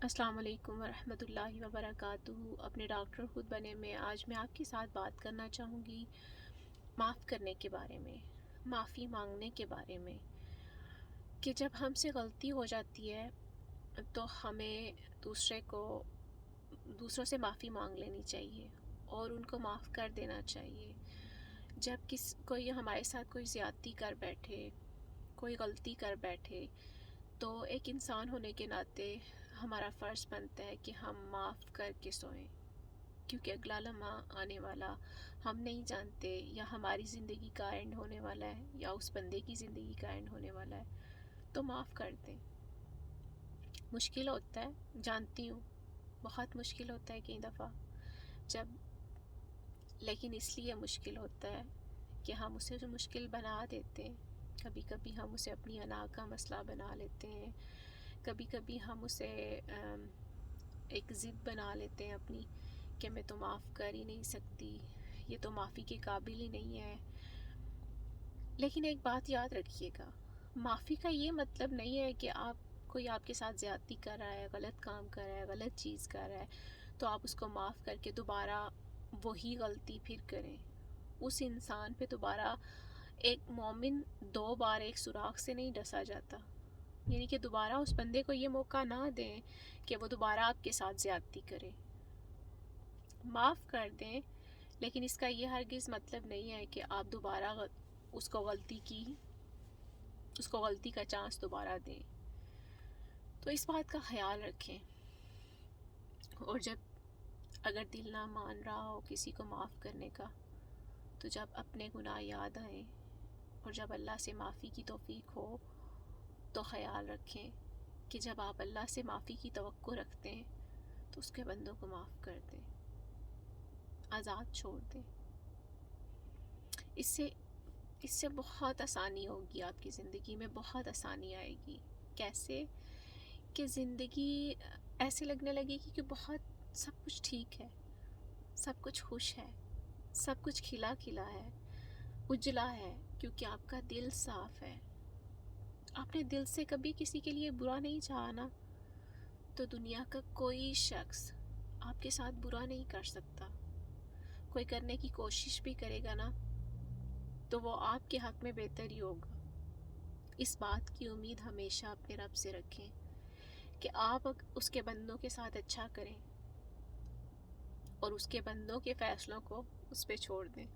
السلام علیکم ورحمۃ اللہ وبرکاتہ۔ اپنے ڈاکٹر خود بنے میں آج میں آپ کے ساتھ بات کرنا چاہوں گی معاف کرنے کے بارے میں، معافی مانگنے کے بارے میں، کہ جب ہم سے غلطی ہو جاتی ہے تو ہمیں دوسروں سے معافی مانگ لینی چاہیے اور ان کو معاف کر دینا چاہیے۔ جب کوئی ہمارے ساتھ کوئی زیادتی کر بیٹھے، کوئی غلطی کر بیٹھے، تو ایک انسان ہونے کے ناطے ہمارا فرض بنتا ہے کہ ہم معاف کر کے سوئیں، کیونکہ اگلا لمحہ آنے والا ہم نہیں جانتے، یا ہماری زندگی کا اینڈ ہونے والا ہے یا اس بندے کی زندگی کا اینڈ ہونے والا ہے، تو معاف کر دیں۔ مشکل ہوتا ہے، جانتی ہوں، بہت مشکل ہوتا ہے کئی دفعہ لیکن اس لیے مشکل ہوتا ہے کہ ہم اسے جو مشکل بنا دیتے ہیں۔ کبھی کبھی ہم اسے اپنی انا کا مسئلہ بنا لیتے ہیں، کبھی کبھی ہم اسے ایک ضد بنا لیتے ہیں اپنی، کہ میں تو معاف کر ہی نہیں سکتی، یہ تو معافی کے قابل ہی نہیں ہے۔ لیکن ایک بات یاد رکھیے گا، معافی کا یہ مطلب نہیں ہے کہ کوئی آپ کے ساتھ زیادتی کر رہا ہے، غلط کام کر رہا ہے، غلط چیز کر رہا ہے، تو آپ اس کو معاف کر کے دوبارہ وہی غلطی پھر کریں۔ اس انسان پہ دوبارہ ایک مومن 2 بار ایک سوراخ سے نہیں ڈسا جاتا، یعنی کہ دوبارہ اس بندے کو یہ موقع نہ دیں کہ وہ دوبارہ آپ کے ساتھ زیادتی کرے۔ معاف کر دیں، لیکن اس کا یہ ہرگز مطلب نہیں ہے کہ آپ دوبارہ اس کو غلطی کا چانس دوبارہ دیں۔ تو اس بات کا خیال رکھیں، اور اگر دل نہ مان رہا ہو کسی کو معاف کرنے کا، تو جب اپنے گناہ یاد آئیں اور جب اللہ سے معافی کی توفیق ہو، تو خیال رکھیں کہ جب آپ اللہ سے معافی کی توقع رکھتے ہیں تو اس کے بندوں کو معاف کر دیں، آزاد چھوڑ دیں۔ اس سے بہت آسانی ہوگی، آپ کی زندگی میں بہت آسانی آئے گی۔ کیسے؟ کہ زندگی ایسے لگنے لگے گی کہ بہت سب کچھ ٹھیک ہے، سب کچھ خوش ہے، سب کچھ کھلا کھلا ہے، اجلا ہے، کیونکہ آپ کا دل صاف ہے۔ آپ نے دل سے کبھی کسی کے لیے برا نہیں چاہا نا، تو دنیا کا کوئی شخص آپ کے ساتھ برا نہیں کر سکتا۔ کوئی کرنے کی کوشش بھی کرے گا نا، تو وہ آپ کے حق میں بہتر ہی ہوگا۔ اس بات کی امید ہمیشہ اپنے رب سے رکھیں کہ آپ اس کے بندوں کے ساتھ اچھا کریں اور اس کے بندوں کے فیصلوں کو اس پہ چھوڑ دیں۔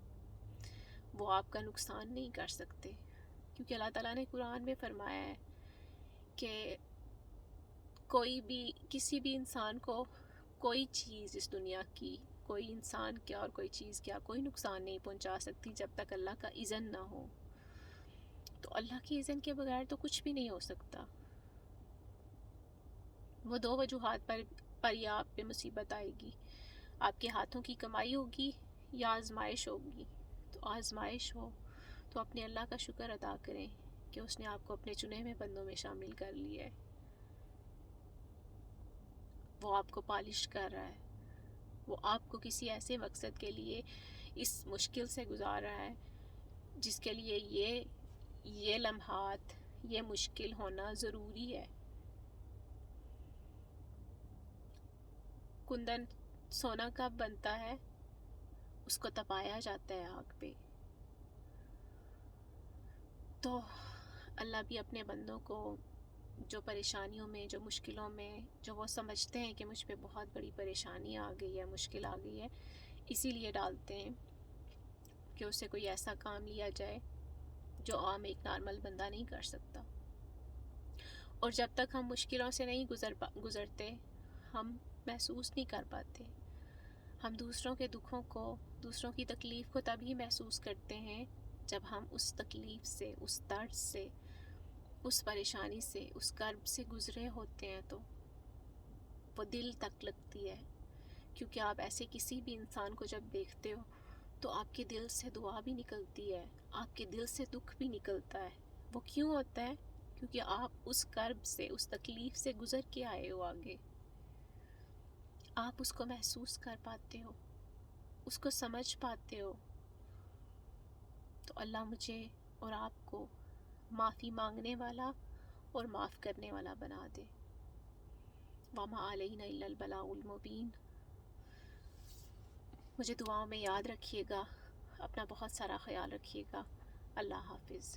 وہ آپ کا نقصان نہیں کر سکتے، کیونکہ اللہ تعالیٰ نے قرآن میں فرمایا ہے کہ کسی بھی انسان کو کوئی چیز اس دنیا کی، کوئی انسان کیا اور کوئی چیز کیا، کوئی نقصان نہیں پہنچا سکتی جب تک اللہ کا اذن نہ ہو۔ تو اللہ کی اذن کے بغیر تو کچھ بھی نہیں ہو سکتا۔ وہ 2 وجوہات پر ہی آپ پہ مصیبت آئے گی، آپ کے ہاتھوں کی کمائی ہوگی یا آزمائش ہوگی۔ تو آزمائش ہو تو اپنے اللہ کا شکر ادا کریں کہ اس نے آپ کو اپنے چنے ہوئے بندوں میں شامل کر لیا ہے۔ وہ آپ کو پالش کر رہا ہے، وہ آپ کو کسی ایسے مقصد کے لیے اس مشکل سے گزار رہا ہے جس کے لیے یہ لمحات، یہ مشکل ہونا ضروری ہے۔ کندن سونا کب بنتا ہے؟ اس کو تپایا جاتا ہے آگ پہ۔ تو اللہ بھی اپنے بندوں کو جو پریشانیوں میں، جو مشکلوں میں، جو وہ سمجھتے ہیں کہ مجھ پہ بہت بڑی پریشانی آ گئی ہے، مشکل آ گئی ہے، اسی لیے ڈالتے ہیں کہ اس سے کوئی ایسا کام لیا جائے جو عام ایک نارمل بندہ نہیں کر سکتا۔ اور جب تک ہم مشکلوں سے نہیں گزرتے، ہم محسوس نہیں کر پاتے۔ ہم دوسروں کے دکھوں کو، دوسروں کی تکلیف کو تبھی محسوس کرتے ہیں جب ہم اس تکلیف سے، اس درد سے، اس پریشانی سے، اس کرب سے گزرے ہوتے ہیں، تو وہ دل تک لگتی ہے۔ کیونکہ آپ ایسے کسی بھی انسان کو جب دیکھتے ہو تو آپ کے دل سے دعا بھی نکلتی ہے، آپ کے دل سے دکھ بھی نکلتا ہے۔ وہ کیوں ہوتا ہے؟ کیونکہ آپ اس کرب سے، اس تکلیف سے گزر کے آئے ہو آگے۔ آپ اس کو محسوس کر پاتے ہو، اس کو سمجھ پاتے ہو۔ تو اللہ مجھے اور آپ کو معافی مانگنے والا اور معاف کرنے والا بنا دے۔ وما علینا الا البلاغ المبین۔ مجھے دعاؤں میں یاد رکھیے گا، اپنا بہت سارا خیال رکھیے گا۔ اللہ حافظ۔